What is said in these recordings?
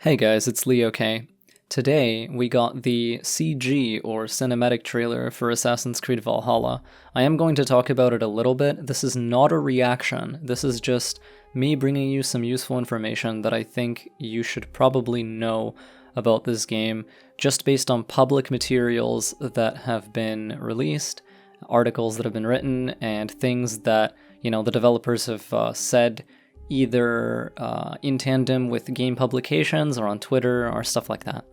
Hey guys, it's Leo K. Today, we got the CG, or cinematic trailer, for Assassin's Creed Valhalla. I am going to talk about it a little bit. This is not a reaction. This is just me bringing you some useful information that I think you should probably know about this game, just based on public materials that have been released, articles that have been written, and things that, the developers have said either in tandem with game publications or on Twitter or stuff like that.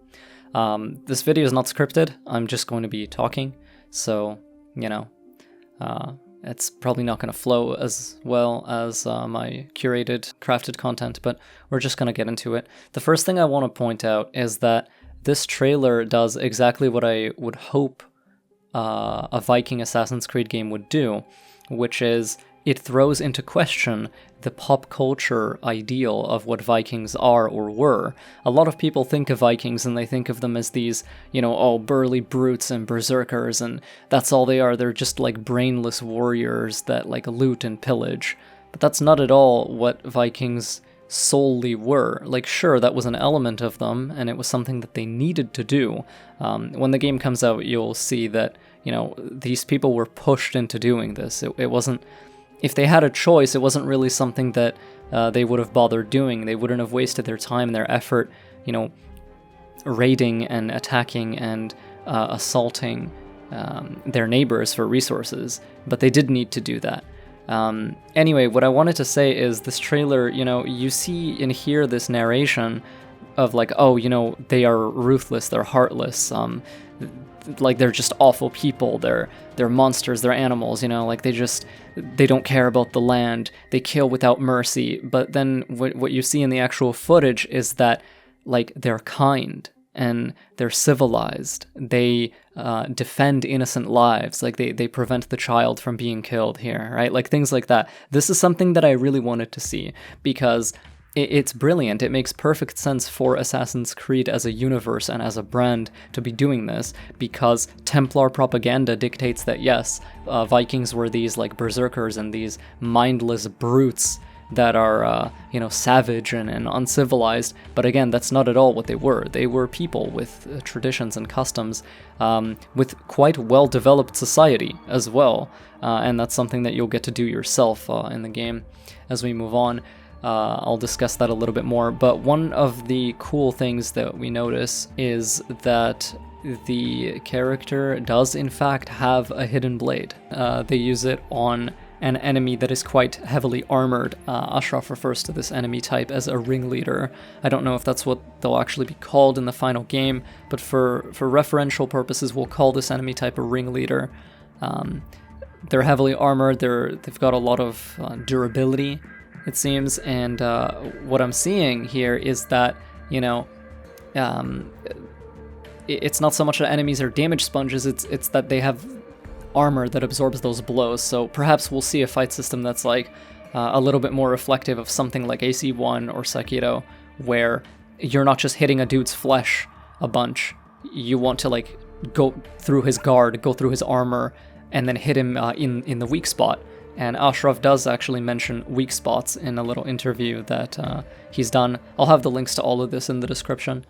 This video is not scripted. I'm just going to be talking, so, it's probably not going to flow as well as my curated, crafted content, but we're just going to get into it. The first thing I want to point out is that this trailer does exactly what I would hope a Viking Assassin's Creed game would do, which is it throws into question the pop culture ideal of what Vikings are or were. A lot of people think of Vikings and they think of them as these, burly brutes and berserkers, and that's all they are. They're just like brainless warriors that like loot and pillage. But that's not at all what Vikings solely were. Like, sure, that was an element of them, and it was something that they needed to do. When the game comes out, you'll see that, these people were pushed into doing this. It wasn't... If they had a choice, it wasn't really something that they would have bothered doing. They wouldn't have wasted their time and their effort, raiding and attacking and assaulting their neighbors for resources. But they did need to do that. Anyway, what I wanted to say is this trailer, you see and hear this narration of like, they are ruthless, they're heartless, like they're just awful people, they're monsters, they're animals, they don't care about the land, they kill without mercy. But then what you see in the actual footage is that like they're kind and they're civilized, they defend innocent lives, like they prevent the child from being killed here, right? Like things like that. This is something that I really wanted to see because it's brilliant. It makes perfect sense for Assassin's Creed as a universe and as a brand to be doing this, because Templar propaganda dictates that yes, Vikings were these like berserkers and these mindless brutes that are, savage and uncivilized. But again, that's not at all what they were. They were people with traditions and customs, with quite well-developed society as well. And that's something that you'll get to do yourself in the game as we move on. I'll discuss that a little bit more, but one of the cool things that we notice is that the character does in fact have a hidden blade. They use it on an enemy that is quite heavily armored. Ashraf refers to this enemy type as a ringleader. I don't know if that's what they'll actually be called in the final game, but for referential purposes, we'll call this enemy type a ringleader. They're heavily armored, they've got a lot of durability, it seems, and what I'm seeing here is that, it's not so much that enemies are damage sponges, it's that they have armor that absorbs those blows, so perhaps we'll see a fight system that's like a little bit more reflective of something like AC1 or Sekiro, where you're not just hitting a dude's flesh a bunch, you want to like go through his guard, go through his armor, and then hit him in the weak spot. And Ashraf does actually mention weak spots in a little interview that he's done. I'll have the links to all of this in the description.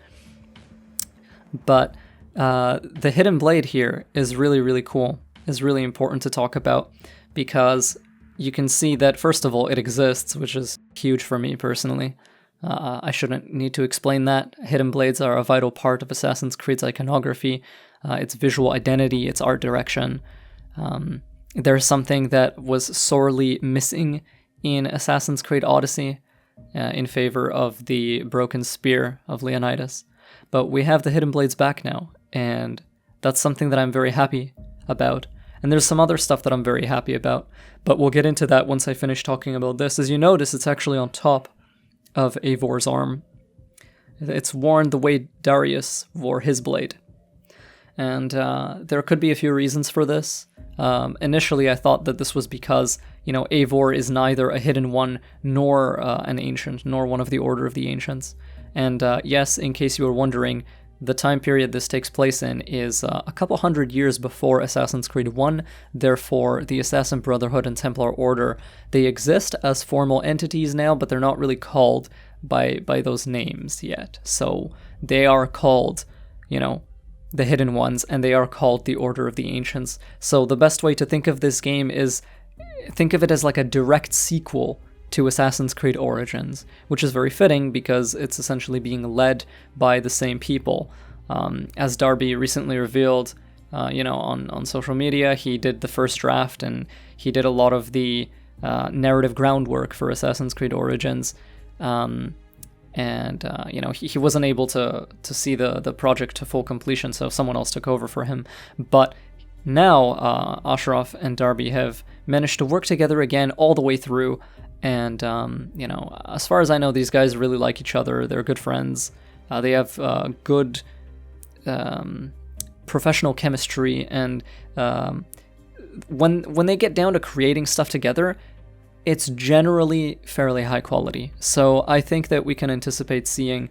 But the hidden blade here is really, really cool. Is really important to talk about because you can see that, first of all, it exists, which is huge for me personally. I shouldn't need to explain that. Hidden blades are a vital part of Assassin's Creed's iconography, its visual identity, its art direction. There's something that was sorely missing in Assassin's Creed Odyssey in favor of the broken spear of Leonidas. But we have the hidden blades back now, and that's something that I'm very happy about. And there's some other stuff that I'm very happy about, but we'll get into that once I finish talking about this. As you notice, it's actually on top of Eivor's arm. It's worn the way Darius wore his blade. And there could be a few reasons for this. Initially, I thought that this was because, Eivor is neither a hidden one nor an ancient, nor one of the Order of the Ancients. And yes, in case you were wondering, the time period this takes place in is a couple hundred years before Assassin's Creed 1. Therefore, the Assassin Brotherhood and Templar Order, they exist as formal entities now, but they're not really called by those names yet. So they are called, the Hidden Ones, and they are called the Order of the Ancients. So the best way to think of this game is think of it as like a direct sequel to Assassin's Creed Origins, which is very fitting because it's essentially being led by the same people. As Darby recently revealed, on social media, he did the first draft and he did a lot of the narrative groundwork for Assassin's Creed Origins. He wasn't able to see the project to full completion, so someone else took over for him. But now Ashraf and Darby have managed to work together again all the way through, and as far as I know, these guys really like each other. They're good friends. They have good professional chemistry, and when they get down to creating stuff together, it's generally fairly high quality. So I think that we can anticipate seeing,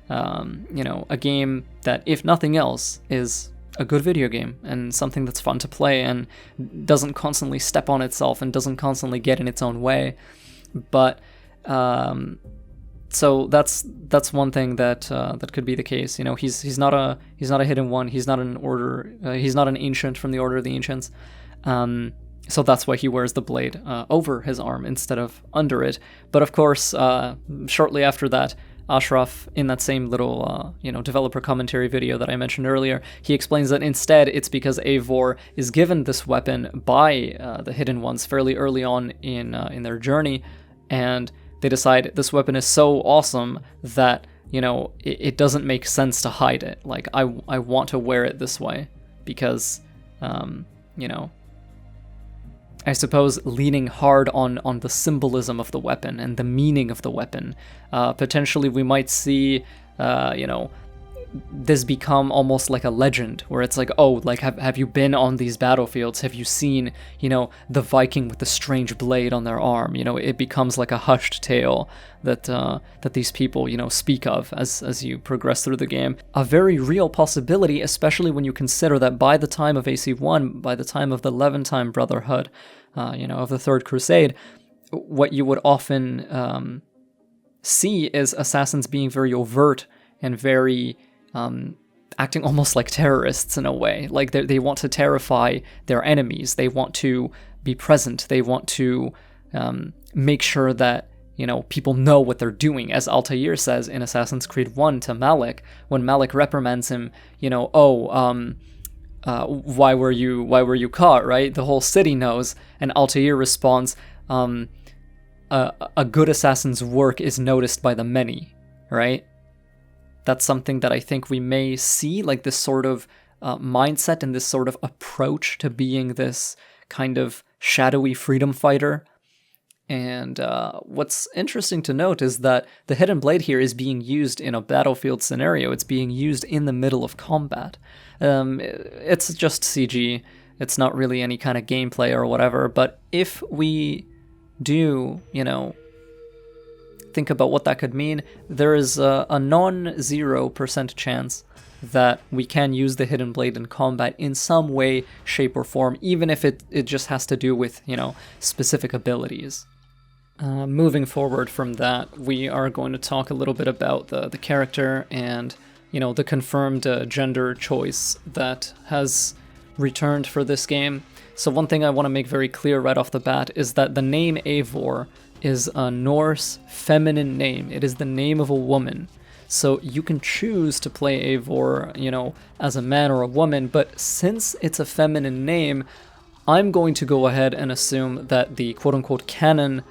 a game that, if nothing else, is a good video game and something that's fun to play and doesn't constantly step on itself and doesn't constantly get in its own way. But so that's one thing that could be the case. He's not a hidden one. He's not an order. He's not an ancient from the Order of the Ancients. So that's why he wears the blade over his arm instead of under it. But of course, shortly after that, Ashraf, in that same little developer commentary video that I mentioned earlier, he explains that instead it's because Eivor is given this weapon by the Hidden Ones fairly early on in their journey, and they decide this weapon is so awesome that it doesn't make sense to hide it. Like, I want to wear it this way because I suppose leaning hard on the symbolism of the weapon and the meaning of the weapon. Potentially we might see, this become almost like a legend, where it's like, oh, like, have you been on these battlefields? Have you seen, the Viking with the strange blade on their arm? It becomes like a hushed tale that these people, speak of as you progress through the game. A very real possibility, especially when you consider that by the time of AC1, by the time of the Levantine Brotherhood, of the Third Crusade, what you would often see is assassins being very overt and very acting almost like terrorists in a way. Like they want to terrify their enemies. They want to be present. They want to make sure that people know what they're doing. As Altair says in Assassin's Creed 1 to Malik, when Malik reprimands him, why were you caught, right? The whole city knows. And Altair responds, a good assassin's work is noticed by the many, right? That's something that I think we may see, like this sort of mindset and this sort of approach to being this kind of shadowy freedom fighter. And what's interesting to note is that the Hidden Blade here is being used in a battlefield scenario. It's being used in the middle of combat. It's just CG. It's not really any kind of gameplay or whatever. But if we do, think about what that could mean, there is a non-0% chance that we can use the Hidden Blade in combat in some way, shape, or form, even if it just has to do with, specific abilities. Moving forward from that, we are going to talk a little bit about the character and, the confirmed gender choice that has returned for this game. So one thing I want to make very clear right off the bat is that the name Eivor is a Norse feminine name. It is the name of a woman. So you can choose to play Eivor, as a man or a woman, but since it's a feminine name, I'm going to go ahead and assume that the quote-unquote canon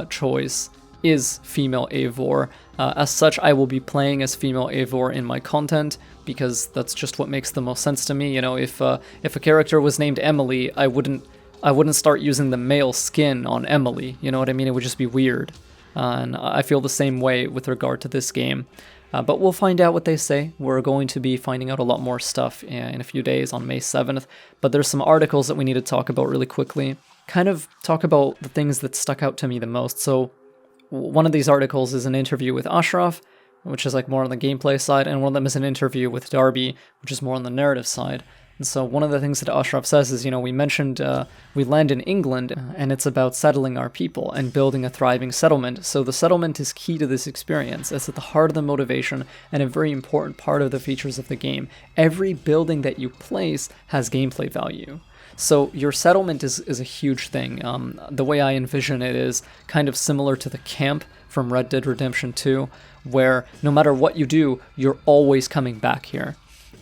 choice is female Eivor. As such, I will be playing as female Eivor in my content, because that's just what makes the most sense to me. If a character was named Emily, I wouldn't start using the male skin on Emily, you know what I mean? It would just be weird. And I feel the same way with regard to this game. But we'll find out what they say. We're going to be finding out a lot more stuff in a few days on May 7th. But there's some articles that we need to talk about really quickly. Kind of talk about the things that stuck out to me the most. So one of these articles is an interview with Ashraf, which is like more on the gameplay side, and one of them is an interview with Darby, which is more on the narrative side. And so one of the things that Ashraf says is, we mentioned we land in England, and it's about settling our people and building a thriving settlement. So the settlement is key to this experience. It's at the heart of the motivation and a very important part of the features of the game. Every building that you place has gameplay value. So your settlement is a huge thing. The way I envision it is kind of similar to the camp from Red Dead Redemption 2, where no matter what you do, you're always coming back here.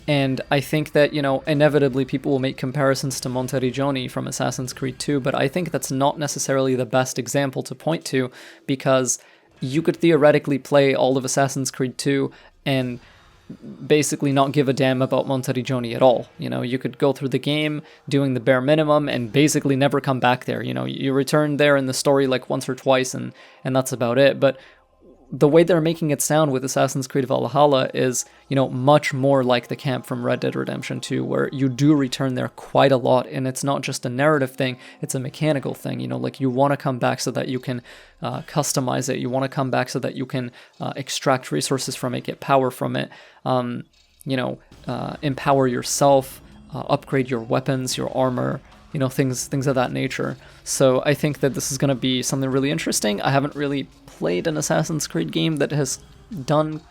And I think that, inevitably people will make comparisons to Monteriggioni from Assassin's Creed 2, but I think that's not necessarily the best example to point to, because you could theoretically play all of Assassin's Creed 2 and basically not give a damn about Monteriggioni at all. You could go through the game doing the bare minimum and basically never come back there. You return there in the story like once or twice, and that's about it. But the way they're making it sound with Assassin's Creed Valhalla is, much more like the camp from Red Dead Redemption 2, where you do return there quite a lot, and it's not just a narrative thing, it's a mechanical thing. Like you want to come back so that you can customize it, you want to come back so that you can extract resources from it, get power from it, empower yourself, upgrade your weapons, your armor, things of that nature. So I think that this is going to be something really interesting. I haven't really played an Assassin's Creed game that has done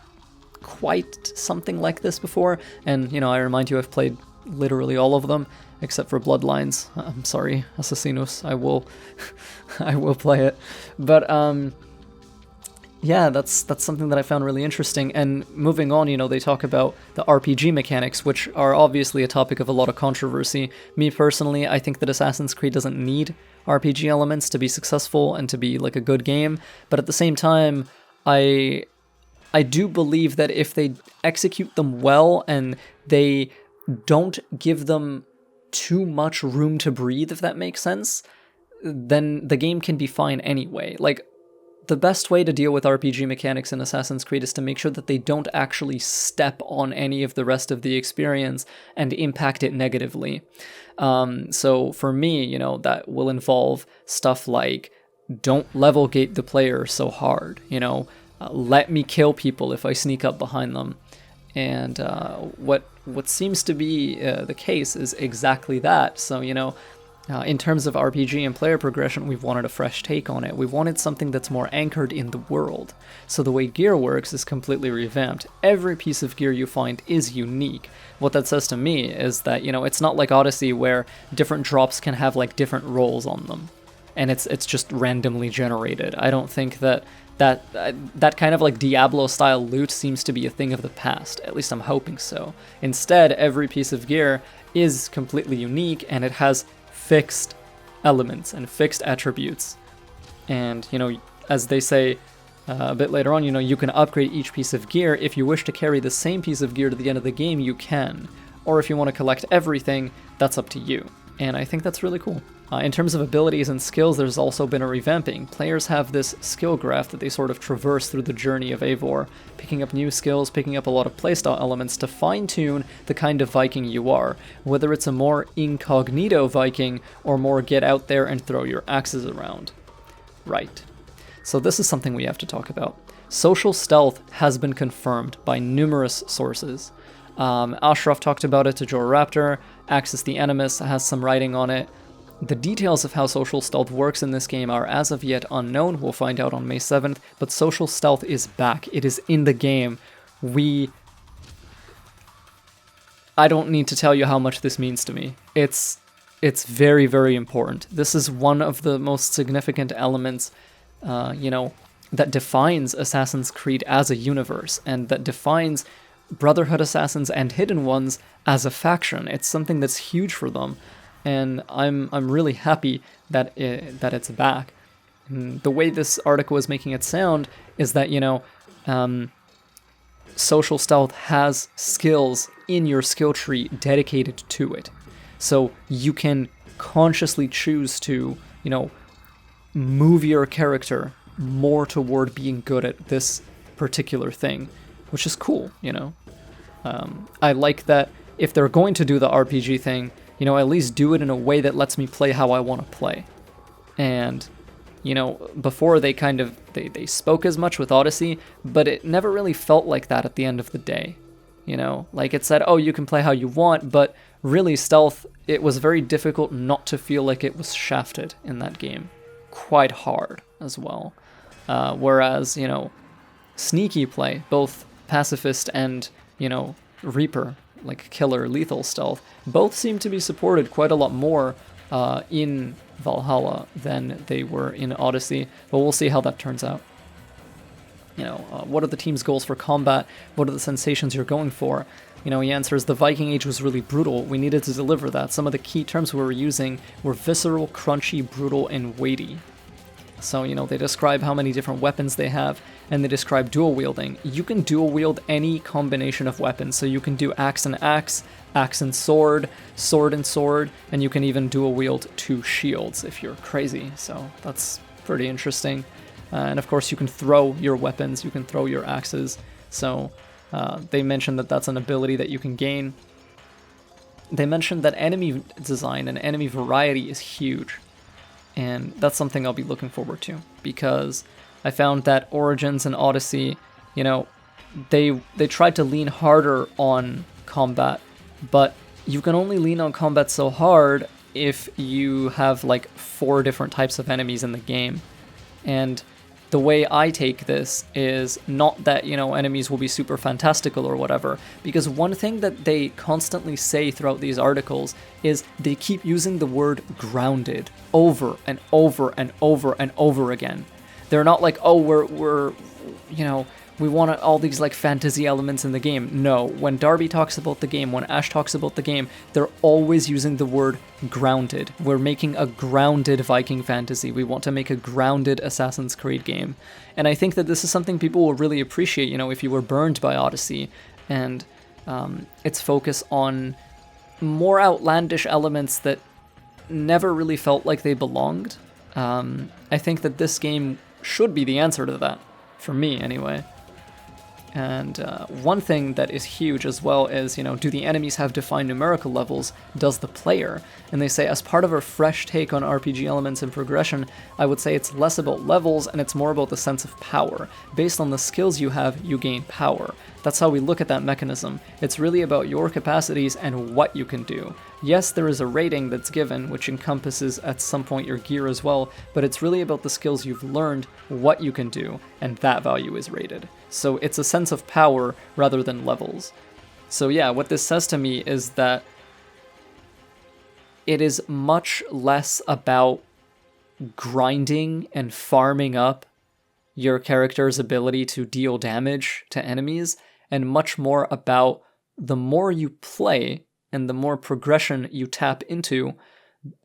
quite something like this before, and I remind you, I've played literally all of them except for Bloodlines. I'm sorry, Assassinus, I will play it, but yeah, that's something that I found really interesting. And moving on, they talk about the RPG mechanics, which are obviously a topic of a lot of controversy. Me personally, I think that Assassin's Creed doesn't need RPG elements to be successful and to be like a good game. But at the same time, I do believe that if they execute them well and they don't give them too much room to breathe, if that makes sense, then the game can be fine anyway. Like, the best way to deal with RPG mechanics in Assassin's Creed is to make sure that they don't actually step on any of the rest of the experience and impact it negatively. So for me, that will involve stuff like, don't level gate the player so hard, let me kill people if I sneak up behind them. And what seems to be the case is exactly that. So, in terms of RPG and player progression, we've wanted a fresh take on it. We wanted something that's more anchored in the world. So the way gear works is completely revamped. Every piece of gear you find is unique. What that says to me is that, it's not like Odyssey where different drops can have like different roles on them, and it's just randomly generated. I don't think that kind of like Diablo-style loot seems to be a thing of the past. At least I'm hoping so. Instead, every piece of gear is completely unique, and it has fixed elements and fixed attributes. And, as they say a bit later on, you can upgrade each piece of gear. If you wish to carry the same piece of gear to the end of the game, you can. Or if you want to collect everything, that's up to you. And I think that's really cool. In terms of abilities and skills, there's also been a revamping. Players have this skill graph that they sort of traverse through the journey of Eivor, picking up new skills, picking up a lot of playstyle elements to fine-tune the kind of Viking you are, whether it's a more incognito Viking or more get out there and throw your axes around. Right. So this is something we have to talk about. Social stealth has been confirmed by numerous sources. Ashraf talked about it to Joe Raptor, Axis the Animus has some writing on it. The details of how social stealth works in this game are as of yet unknown. We'll find out on May 7th, but social stealth is back. It is in the game. I don't need to tell you how much this means to me. It's very, very important. This is one of the most significant elements, that defines Assassin's Creed as a universe, and that defines Brotherhood Assassins and Hidden Ones as a faction. It's something that's huge for them. And I'm really happy that it's back. And the way this article is making it sound is that, social stealth has skills in your skill tree dedicated to it. So you can consciously choose to, move your character more toward being good at this particular thing, which is cool, I like that if they're going to do the RPG thing, at least do it in a way that lets me play how I want to play. And, before they they spoke as much with Odyssey, but it never really felt like that at the end of the day. Like it said, oh, you can play how you want, but really stealth, it was very difficult not to feel like it was shafted in that game. Quite hard as well. Whereas, sneaky play, both pacifist and, Reaper, like killer lethal stealth, both seem to be supported quite a lot more in Valhalla than they were in Odyssey, but we'll see how that turns out. What are the team's goals for combat? What are the sensations you're going for? He answers, the Viking Age was really brutal. We needed to deliver that. Some of the key terms we were using were visceral, crunchy, brutal, and weighty. So, they describe how many different weapons they have, and they describe dual wielding. You can dual wield any combination of weapons, so you can do axe and axe, axe and sword, sword and sword, and you can even dual wield 2 shields if you're crazy. So that's pretty interesting. And of course you can throw your weapons, you can throw your axes. So they mentioned that that's an ability that you can gain. They mentioned that enemy design and enemy variety is huge. And that's something I'll be looking forward to, because I found that Origins and Odyssey, they tried to lean harder on combat, but you can only lean on combat so hard if you have like 4 different types of enemies in the game. And the way I take this is not that, enemies will be super fantastical or whatever, because one thing that they constantly say throughout these articles is they keep using the word grounded over and over and over and over again. They're not like, oh, we're we want all these like fantasy elements in the game. No, when Darby talks about the game, when Ash talks about the game, they're always using the word grounded. We're making a grounded Viking fantasy. We want to make a grounded Assassin's Creed game. And I think that this is something people will really appreciate, if you were burned by Odyssey and its focus on more outlandish elements that never really felt like they belonged. I think that this game should be the answer to that, for me anyway. And one thing that is huge as well is, do the enemies have defined numerical levels? Does the player? And they say, as part of a fresh take on RPG elements and progression, I would say it's less about levels and it's more about the sense of power. Based on the skills you have, you gain power. That's how we look at that mechanism. It's really about your capacities and what you can do. Yes, there is a rating that's given, which encompasses at some point your gear as well, but it's really about the skills you've learned, what you can do, and that value is rated. So it's a sense of power rather than levels. So yeah, what this says to me is that it is much less about grinding and farming up your character's ability to deal damage to enemies, and much more about the more you play and the more progression you tap into,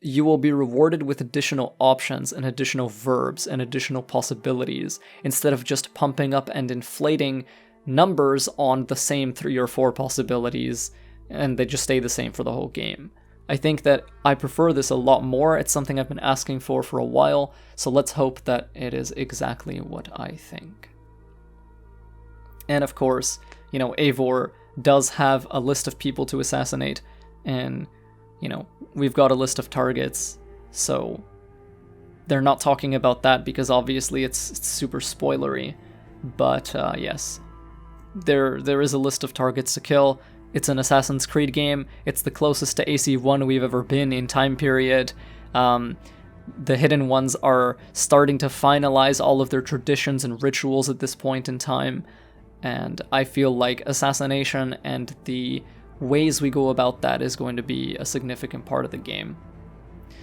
you will be rewarded with additional options and additional verbs and additional possibilities, instead of just pumping up and inflating numbers on the same 3 or 4 possibilities and they just stay the same for the whole game. I think that I prefer this a lot more. It's something I've been asking for a while, so let's hope that it is exactly what I think. And of course, Eivor does have a list of people to assassinate, and we've got a list of targets, so they're not talking about that because obviously it's super spoilery, but yes, there is a list of targets to kill. It's an Assassin's Creed game. It's the closest to AC1 we've ever been in time period. The Hidden Ones are starting to finalize all of their traditions and rituals at this point in time, and I feel like Assassination and the ways we go about that is going to be a significant part of the game.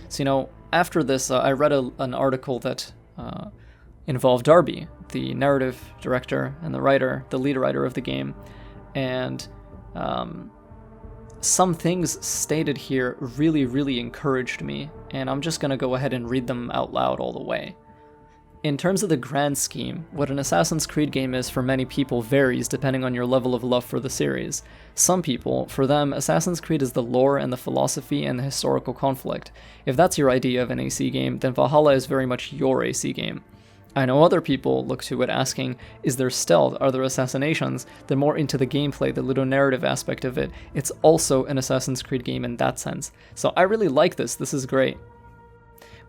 So, after this, I read an article that involved Darby, the narrative director and the lead writer of the game, and some things stated here really, really encouraged me, and I'm just going to go ahead and read them out loud all the way. In terms of the grand scheme, what an Assassin's Creed game is for many people varies depending on your level of love for the series. Some people, for them, Assassin's Creed is the lore and the philosophy and the historical conflict. If that's your idea of an AC game, then Valhalla is very much your AC game. I know other people look to it asking, is there stealth, are there assassinations? They're more into the gameplay, the ludonarrative aspect of it. It's also an Assassin's Creed game in that sense. So I really like this is great.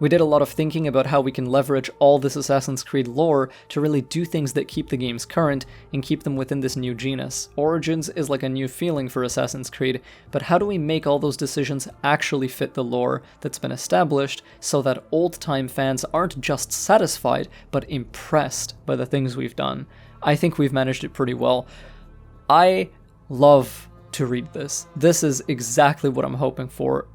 We did a lot of thinking about how we can leverage all this Assassin's Creed lore to really do things that keep the games current and keep them within this new genus. Origins is like a new feeling for Assassin's Creed, but how do we make all those decisions actually fit the lore that's been established so that old-time fans aren't just satisfied, but impressed by the things we've done? I think we've managed it pretty well. I love to read this. This is exactly what I'm hoping for.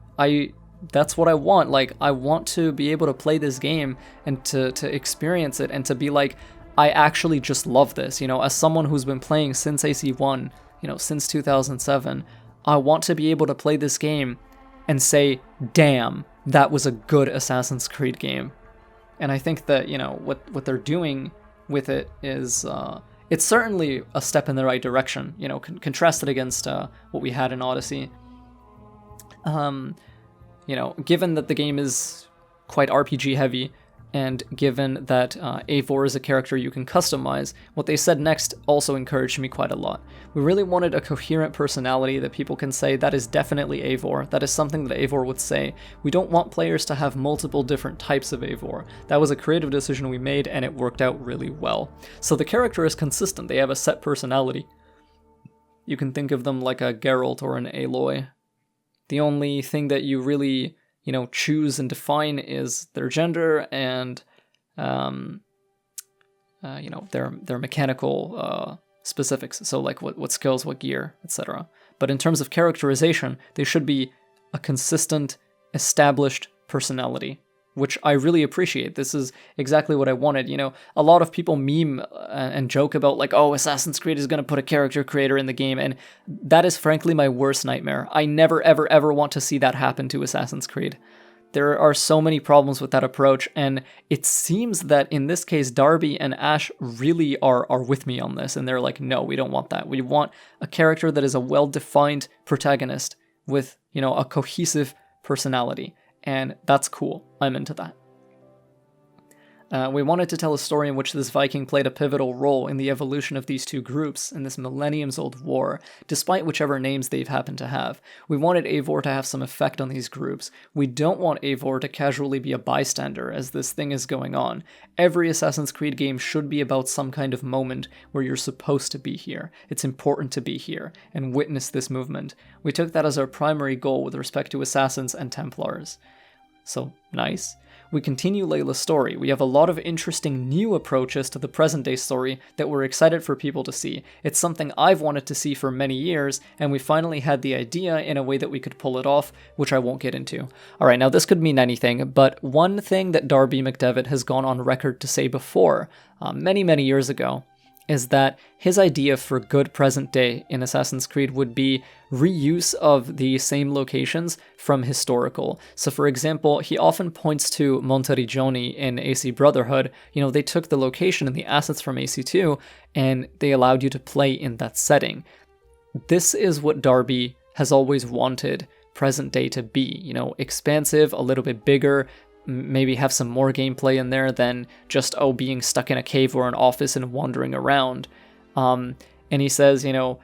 That's what I want. Like, I want to be able to play this game and to experience it and to be like, I actually just love this. You know, as someone who's been playing since AC1, you know, since 2007, I want to be able to play this game and say, damn, that was a good Assassin's Creed game. And I think that, you know, what they're doing with it is, it's certainly a step in the right direction, you know, contrasted against what we had in Odyssey. You know, given that the game is quite RPG heavy, and given that Eivor is a character you can customize, what they said next also encouraged me quite a lot. We really wanted a coherent personality that people can say, that is definitely Eivor, that is something that Eivor would say. We don't want players to have multiple different types of Eivor. That was a creative decision we made, and it worked out really well. So the character is consistent, they have a set personality. You can think of them like a Geralt or an Aloy. The only thing that you really, you know, choose and define is their gender and, you know, their mechanical specifics. So like what skills, what gear, etc. But in terms of characterization, they should be a consistent, established personality, which I really appreciate. This is exactly what I wanted. You know, a lot of people meme and joke about like, oh, Assassin's Creed is going to put a character creator in the game, and that is frankly my worst nightmare. I never, ever, ever want to see that happen to Assassin's Creed. There are so many problems with that approach, and it seems that in this case, Darby and Ash really are with me on this, and they're like, no, we don't want that. We want a character that is a well-defined protagonist with, you know, a cohesive personality. And that's cool. I'm into that. We wanted to tell a story in which this Viking played a pivotal role in the evolution of these two groups in this millenniums-old war, despite whichever names they've happened to have. We wanted Eivor to have some effect on these groups. We don't want Eivor to casually be a bystander as this thing is going on. Every Assassin's Creed game should be about some kind of moment where you're supposed to be here. It's important to be here and witness this movement. We took that as our primary goal with respect to Assassins and Templars. So, nice. We continue Layla's story. We have a lot of interesting new approaches to the present-day story that we're excited for people to see. It's something I've wanted to see for many years, and we finally had the idea in a way that we could pull it off, which I won't get into. Alright, now this could mean anything, but one thing that Darby McDevitt has gone on record to say before, many years ago, is that his idea for good present day in Assassin's Creed would be reuse of the same locations from historical. So for example, he often points to Monteriggioni in AC Brotherhood. You know, they took the location and the assets from AC2 and they allowed you to play in that setting. This is what Darby has always wanted present day to be, you know, expansive, a little bit bigger, maybe have some more gameplay in there than just, oh, being stuck in a cave or an office and wandering around. And he says, you know,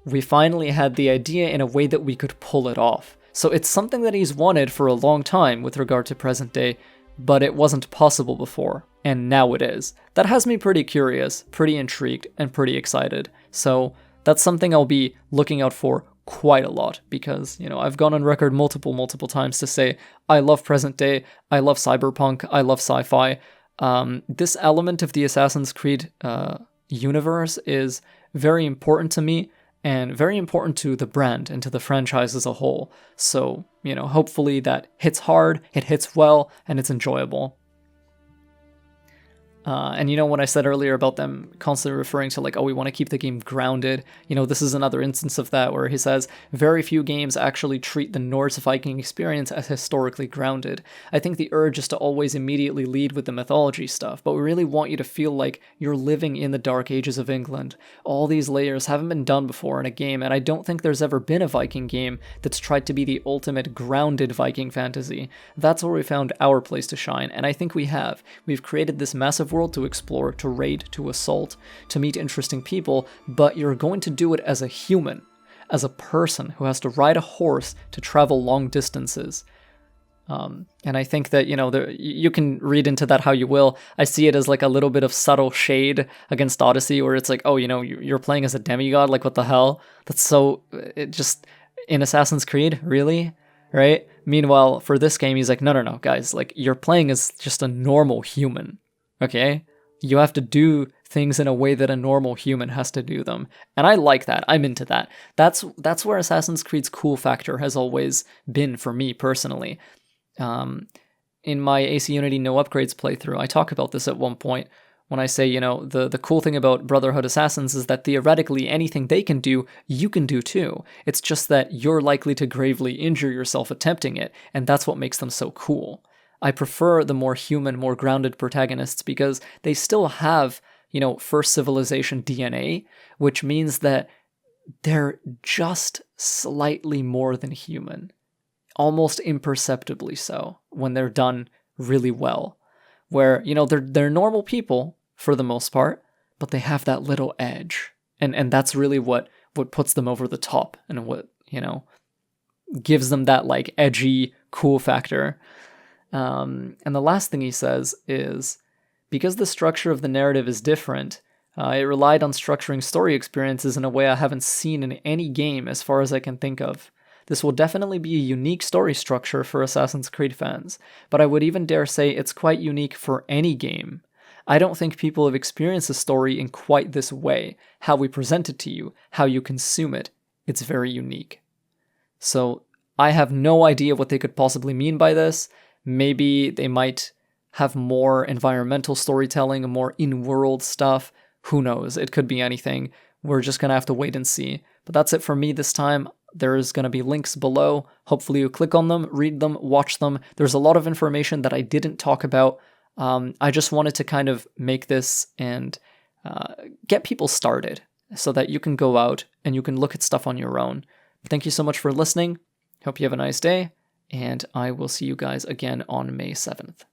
we finally had the idea in a way that we could pull it off. So it's something that he's wanted for a long time with regard to present day, but it wasn't possible before, and now it is. That has me pretty curious, pretty intrigued, and pretty excited. So that's something I'll be looking out for quite a lot, because, you know, I've gone on record multiple times to say I love present day, I love cyberpunk, I love sci-fi. This element of the Assassin's Creed universe is very important to me and very important to the brand and to the franchise as a whole. So, you know, hopefully that hits hard, it hits well, and it's enjoyable. And you know what I said earlier about them constantly referring to like, oh, we want to keep the game grounded. You know, this is another instance of that where he says very few games actually treat the Norse Viking experience as historically grounded. I think the urge is to always immediately lead with the mythology stuff, but we really want you to feel like you're living in the dark ages of England. All these layers haven't been done before in a game, and I don't think there's ever been a Viking game that's tried to be the ultimate grounded Viking fantasy. That's where we found our place to shine, and I think we have. We've created this massive world to explore, to raid, to assault, to meet interesting people, but you're going to do it as a human, as a person who has to ride a horse to travel long distances. And I think that, you can read into that how you will. I see it as like a little bit of subtle shade against Odyssey, where it's like, oh, you're playing as a demigod. Like, what the hell? It just, in Assassin's Creed, really? Right? Meanwhile, for this game, he's like, no, guys, like, you're playing as just a normal human. Okay? You have to do things in a way that a normal human has to do them. And I like that. I'm into that. That's where Assassin's Creed's cool factor has always been for me personally. In my AC Unity No Upgrades playthrough, I talk about this at one point when I say, the cool thing about Brotherhood Assassins is that theoretically anything they can do, you can do too. It's just that you're likely to gravely injure yourself attempting it, and that's what makes them so cool. I prefer the more human, more grounded protagonists because they still have, first civilization DNA, which means that they're just slightly more than human. Almost imperceptibly so when they're done really well. Where, they're normal people for the most part, but they have that little edge. And that's really what puts them over the top and what, gives them that like edgy, cool factor. And the last thing he says is, because the structure of the narrative is different, it relied on structuring story experiences in a way I haven't seen in any game as far as I can think of. This will definitely be a unique story structure for Assassin's Creed fans, but I would even dare say it's quite unique for any game. I don't think people have experienced a story in quite this way, how we present it to you, how you consume it. It's very unique. So I have no idea what they could possibly mean by this. Maybe they might have more environmental storytelling, more in-world stuff. Who knows? It could be anything. We're just going to have to wait and see. But that's it for me this time. There's going to be links below. Hopefully you click on them, read them, watch them. There's a lot of information that I didn't talk about. I just wanted to kind of make this and get people started so that you can go out and you can look at stuff on your own. Thank you so much for listening. Hope you have a nice day, and I will see you guys again on May 7th.